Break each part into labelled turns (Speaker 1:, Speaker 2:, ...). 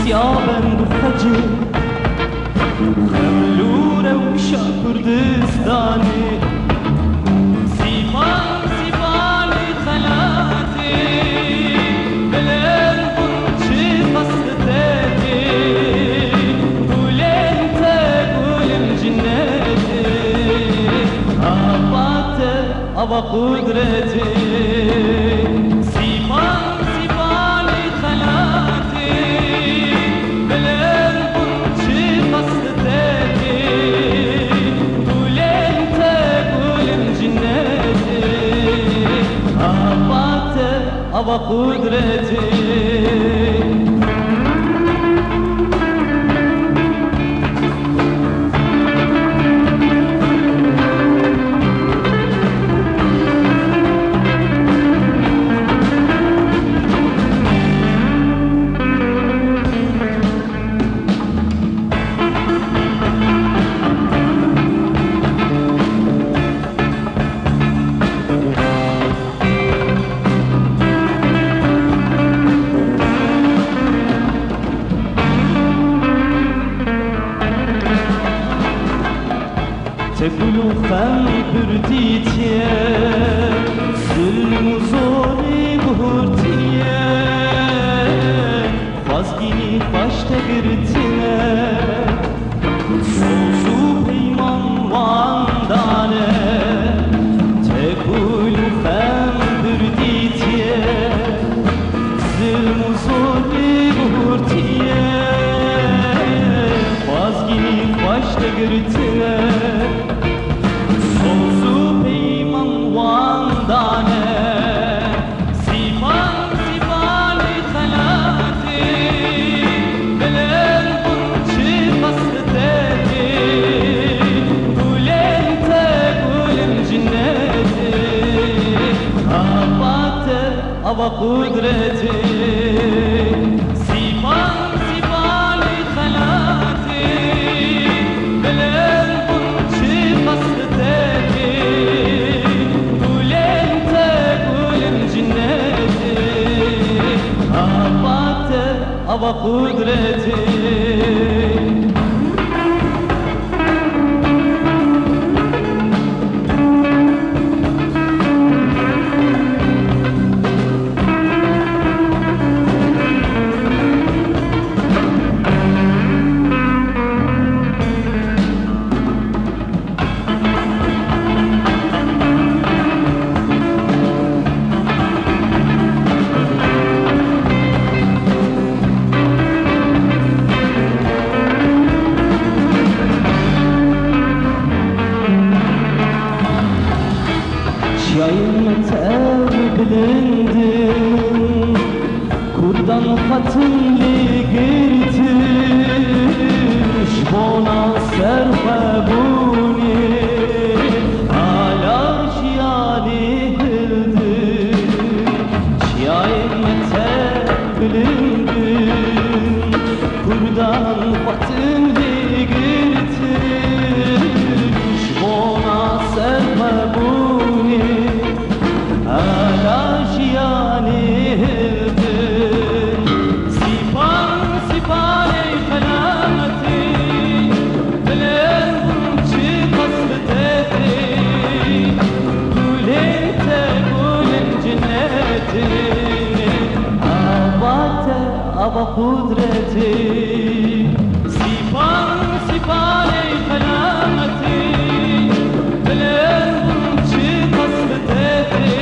Speaker 1: سيابا بخجل خلوره وشا كردستاني سيفان سيفاني خلاتي بلين بنشي قصدتي قولين تقولين جنتي أباتي أبا قدرتي أبا قدرتي تقولوا خم برديتيا ظلم وظلم بهرتيا خازقيني başta girtine Sozu peyman vandane تقولوا خم برديتيا ظلم وظلم بهرتيا خازقيني başta girtine أبا قدرتي سيفان سيفاني خلاتي بلين بنشي قصدتي قولين تقولين جنتي أبا قدرتي Yayılmete bilindim Kurdan katımlı girtiş Bona serfebuni Hala şiyali hildir Yayılmete bilindim Kurdan katımlı girtiş Bona serfebuni أبا قدرتي سيفان سيفاني كلامتي بلين بمشي قصبتي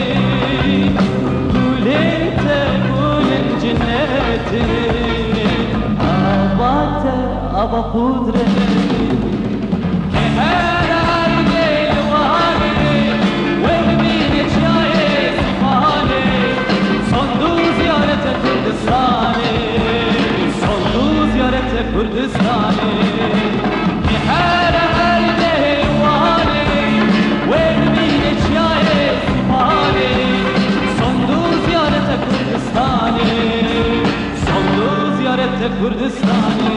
Speaker 1: قولين تقولين جنتي أبا قدرتي Kurdistani Nihara halde vali Wen bine çaye sipali Sondu ziyarete Kurdistani Sondu ziyarete Kurdistani